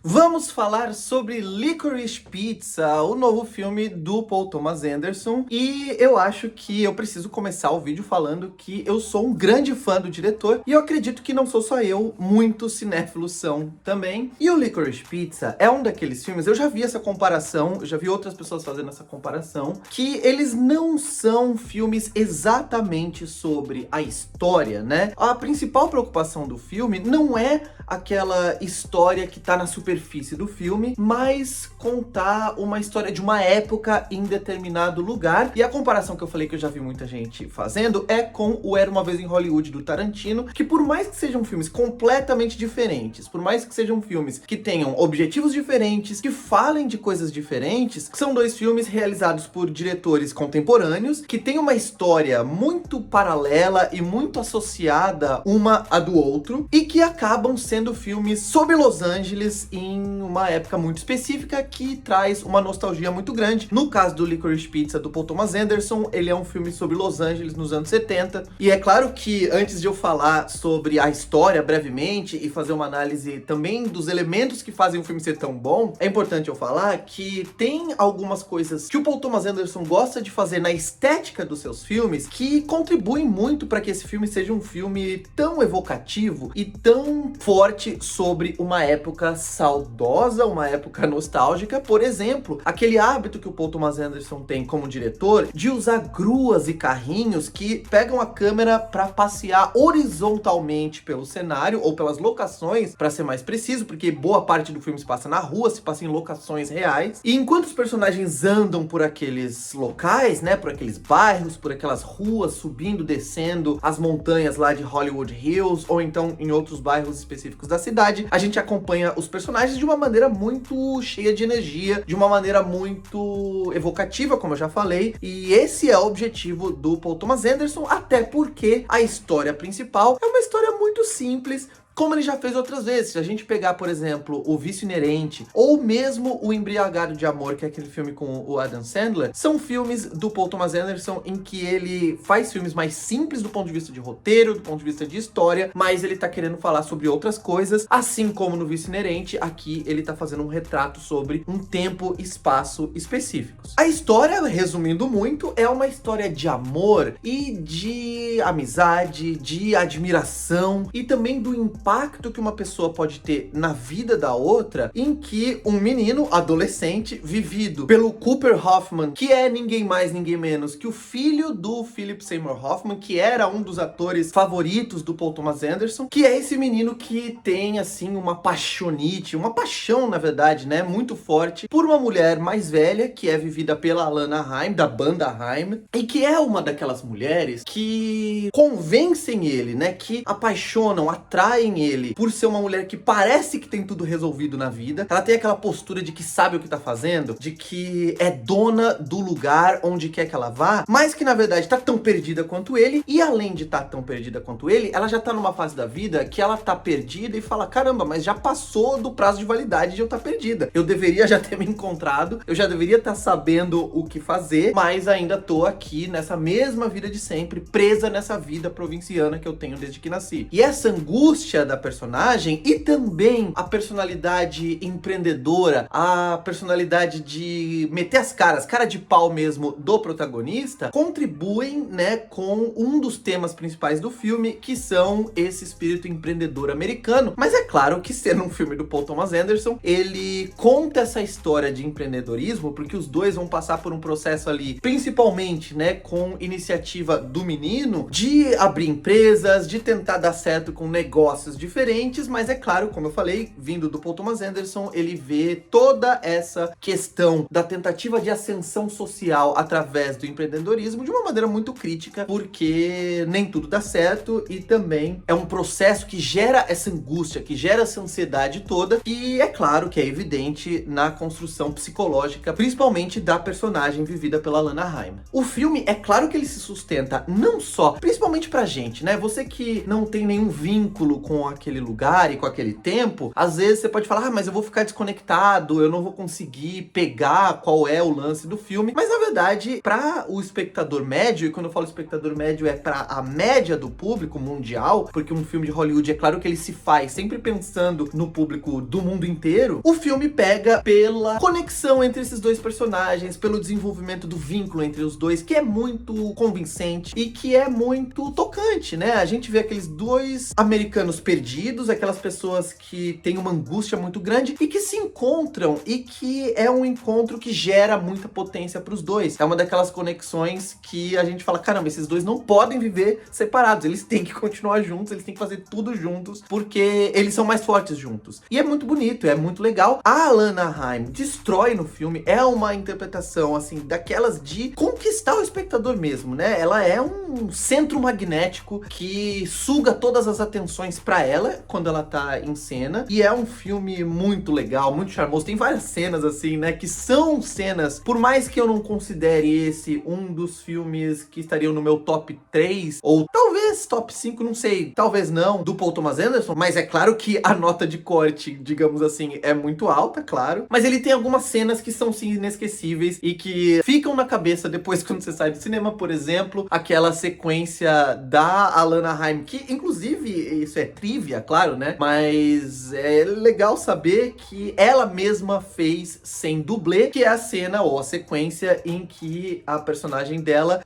Vamos falar sobre Licorice Pizza, o novo filme do Paul Thomas Anderson. E eu acho que eu preciso começar o vídeo falando que eu sou um grande fã do diretor. E eu acredito que não sou só eu, muitos cinéfilos são também. E o Licorice Pizza é um daqueles filmes, eu já vi essa comparação, eu já vi outras pessoas fazendo essa comparação, que eles não são filmes exatamente sobre a história, né? A principal preocupação do filme não é aquela história que tá na superfície do filme, mas contar uma história de uma época em determinado lugar. E a comparação que eu falei que eu já vi muita gente fazendo é com o Era Uma Vez em Hollywood, do Tarantino, que por mais que sejam filmes completamente diferentes, por mais que sejam filmes que tenham objetivos diferentes, que falem de coisas diferentes, são dois filmes realizados por diretores contemporâneos, que têm uma história muito paralela e muito associada uma a do outro, e que acabam sendo filmes sobre Los Angeles em uma época muito específica que traz uma nostalgia muito grande. No caso do Licorice Pizza, do Paul Thomas Anderson, ele é um filme sobre Los Angeles nos anos 70. E é claro que antes de eu falar sobre a história brevemente e fazer uma análise também dos elementos que fazem o filme ser tão bom, é importante eu falar que tem algumas coisas que o Paul Thomas Anderson gosta de fazer na estética dos seus filmes que contribuem muito para que esse filme seja um filme tão evocativo e tão forte sobre uma época saudosa, uma época nostálgica. Por exemplo, aquele hábito que o Paul Thomas Anderson tem como diretor de usar gruas e carrinhos que pegam a câmera para passear horizontalmente pelo cenário ou pelas locações, para ser mais preciso, porque boa parte do filme se passa na rua, se passa em locações reais. E enquanto os personagens andam por aqueles locais, né, por aqueles bairros, por aquelas ruas, subindo, descendo as montanhas lá de Hollywood Hills, ou então em outros bairros específicos da cidade, a gente acompanha os personagens de uma maneira muito cheia de energia, de uma maneira muito evocativa, como eu já falei, e esse é o objetivo do Paul Thomas Anderson, até porque a história principal é uma história muito simples, como ele já fez outras vezes. Se a gente pegar, por exemplo, O Vício Inerente, ou mesmo O Embriagado de Amor, que é aquele filme com o Adam Sandler, são filmes do Paul Thomas Anderson em que ele faz filmes mais simples do ponto de vista de roteiro, do ponto de vista de história, mas ele tá querendo falar sobre outras coisas, assim como no Vício Inerente, aqui ele tá fazendo um retrato sobre um tempo e espaço específicos. A história, resumindo muito, é uma história de amor e de amizade, de admiração e também do impacto que uma pessoa pode ter na vida da outra, em que um menino adolescente, vivido pelo Cooper Hoffman, que é ninguém mais, ninguém menos que o filho do Philip Seymour Hoffman, que era um dos atores favoritos do Paul Thomas Anderson, que é esse menino que tem, assim, uma paixonite, uma paixão, na verdade, né, muito forte, por uma mulher mais velha, que é vivida pela Alana Haim, da banda Haim, e que é uma daquelas mulheres que convencem ele, né, que apaixonam, atraem ele por ser uma mulher que parece que tem tudo resolvido na vida. Ela tem aquela postura de que sabe o que tá fazendo, de que é dona do lugar onde quer que ela vá, mas que na verdade tá tão perdida quanto ele, e além de tá tão perdida quanto ele, ela já tá numa fase da vida que ela tá perdida e fala, caramba, mas já passou do prazo de validade de eu tá perdida. Eu deveria já ter me encontrado, eu já deveria estar sabendo o que fazer, mas ainda tô aqui nessa mesma vida de sempre, presa nessa vida provinciana que eu tenho desde que nasci. E essa angústia da personagem e também a personalidade empreendedora, a personalidade de meter as caras, cara de pau mesmo do protagonista, contribuem, né, com um dos temas principais do filme, que são esse espírito empreendedor americano. Mas é claro que, sendo um filme do Paul Thomas Anderson, ele conta essa história de empreendedorismo, porque os dois vão passar por um processo ali, principalmente, né, com iniciativa do menino, de abrir empresas, de tentar dar certo com negócios diferentes, mas é claro, como eu falei, vindo do Paul Thomas Anderson, ele vê toda essa questão da tentativa de ascensão social através do empreendedorismo de uma maneira muito crítica, porque nem tudo dá certo e também é um processo que gera essa angústia, que gera essa ansiedade toda, e é claro que é evidente na construção psicológica, principalmente da personagem vivida pela Alana Haim. O filme, é claro que ele se sustenta não só, principalmente pra gente, né, você que não tem nenhum vínculo com com aquele lugar e com aquele tempo, às vezes você pode falar, mas eu vou ficar desconectado, eu não vou conseguir pegar qual é o lance do filme. Mas na verdade, para o espectador médio, e quando eu falo espectador médio é para a média do público mundial, porque um filme de Hollywood, é claro que ele se faz sempre pensando no público do mundo inteiro, o filme pega pela conexão entre esses dois personagens, pelo desenvolvimento do vínculo entre os dois, que é muito convincente e que é muito tocante, né? A gente vê aqueles dois americanos perdidos, aquelas pessoas que têm uma angústia muito grande e que se encontram, e que é um encontro que gera muita potência para os dois. É uma daquelas conexões que a gente fala, caramba, esses dois não podem viver separados, eles têm que continuar juntos, eles têm que fazer tudo juntos, porque eles são mais fortes juntos. E é muito bonito, é muito legal. A Alana Haim destrói no filme, é uma interpretação, assim, daquelas de conquistar o espectador mesmo, né? Ela é um centro magnético que suga todas as atenções pra ela quando ela tá em cena, e é um filme muito legal, muito charmoso. Tem várias cenas, assim, né, que são cenas, por mais que eu não considere esse um dos filmes que estariam no meu top 3, ou talvez top 5, não sei, talvez não, do Paul Thomas Anderson, mas é claro que a nota de corte, digamos assim, é muito alta, claro, mas ele tem algumas cenas que são sim inesquecíveis e que ficam na cabeça depois quando você sai do cinema. Por exemplo, aquela sequência da Alana Haim, que inclusive isso é trivia, claro, né, mas é legal saber que ela mesma fez sem dublê, que é a cena ou a sequência em que a personagem dela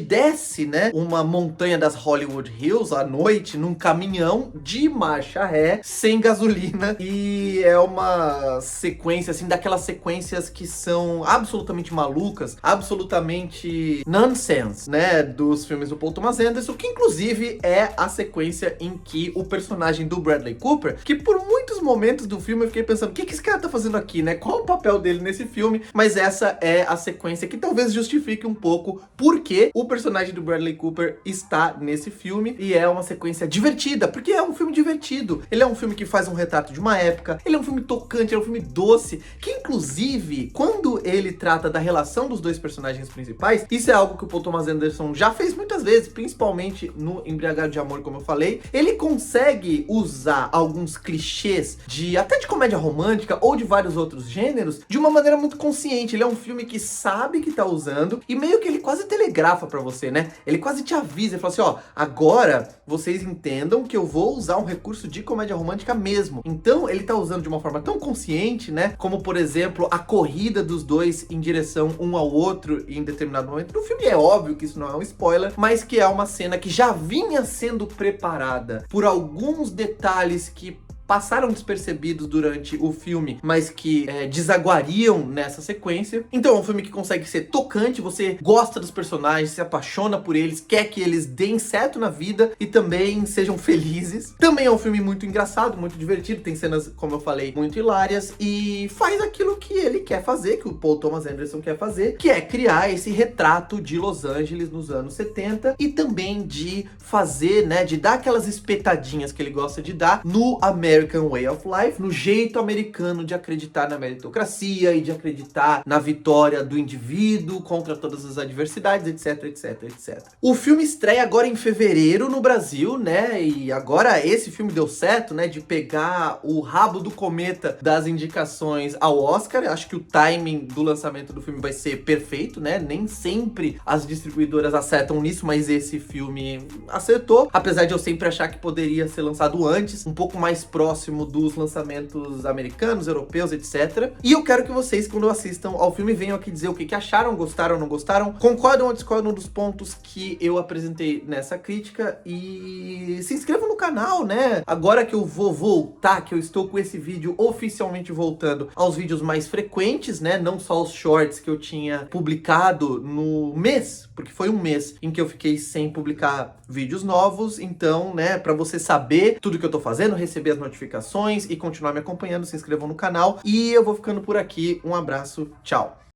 desce, né, uma montanha das Hollywood Hills à noite num caminhão de marcha ré, sem gasolina, e é uma sequência, assim, daquelas sequências que são absolutamente malucas, absolutamente nonsense, né, dos filmes do Paul Thomas Anderson, que inclusive é a sequência em que o personagem do Bradley Cooper, que por muitos momentos do filme eu fiquei pensando, o que esse cara tá fazendo aqui, né, qual o papel dele nesse filme, mas essa é a sequência que talvez justifique um pouco porque o personagem do Bradley Cooper está nesse filme, e é uma sequência divertida, porque é um filme divertido, ele é um filme que faz um retrato de uma época, ele é um filme tocante, é um filme doce, que inclusive, quando ele trata da relação dos dois personagens principais, isso é algo que o Paul Thomas Anderson já fez muitas vezes, principalmente no Embriagado de Amor, como eu falei, ele consegue usar alguns clichês até de comédia romântica ou de vários outros gêneros, de uma maneira muito consciente. Ele é um filme que sabe que tá usando, e meio que ele quase telegrafa pra você, né? Ele quase te avisa e fala assim, ó, agora vocês entendam que eu vou usar um recurso de comédia romântica mesmo. Então ele tá usando de uma forma tão consciente, né? Como, por exemplo, a corrida dos dois em direção um ao outro em determinado momento. No filme é óbvio que isso não é um spoiler, mas que é uma cena que já vinha sendo preparada por alguns detalhes que passaram despercebidos durante o filme, mas que desaguariam nessa sequência. Então é um filme que consegue ser tocante, você gosta dos personagens, se apaixona por eles, quer que eles deem certo na vida e também sejam felizes. Também é um filme muito engraçado, muito divertido, tem cenas, como eu falei, muito hilárias, e faz aquilo que ele quer fazer, que o Paul Thomas Anderson quer fazer, que é criar esse retrato de Los Angeles nos anos 70, e também de fazer, né, de dar aquelas espetadinhas que ele gosta de dar no American Way of Life, no jeito americano de acreditar na meritocracia e de acreditar na vitória do indivíduo contra todas as adversidades, etc, etc, etc. O filme estreia agora em fevereiro no Brasil, né, e agora esse filme deu certo, né, de pegar o rabo do cometa das indicações ao Oscar. Acho que o timing do lançamento do filme vai ser perfeito, né, nem sempre as distribuidoras acertam nisso, mas esse filme acertou, apesar de eu sempre achar que poderia ser lançado antes, um pouco mais próximo dos lançamentos americanos, europeus, etc. E eu quero que vocês, quando assistam ao filme, venham aqui dizer o que acharam, gostaram ou não gostaram, concordam ou discordam dos pontos que eu apresentei nessa crítica, e se inscrevam no canal, né? Agora que eu vou voltar, que eu estou com esse vídeo oficialmente voltando aos vídeos mais frequentes, né? Não só os shorts que eu tinha publicado no mês, porque foi um mês em que eu fiquei sem publicar vídeos novos. Então, né, pra você saber tudo que eu tô fazendo, receber as notificações e continuar me acompanhando, se inscrevam no canal. E eu vou ficando por aqui. Um abraço, tchau!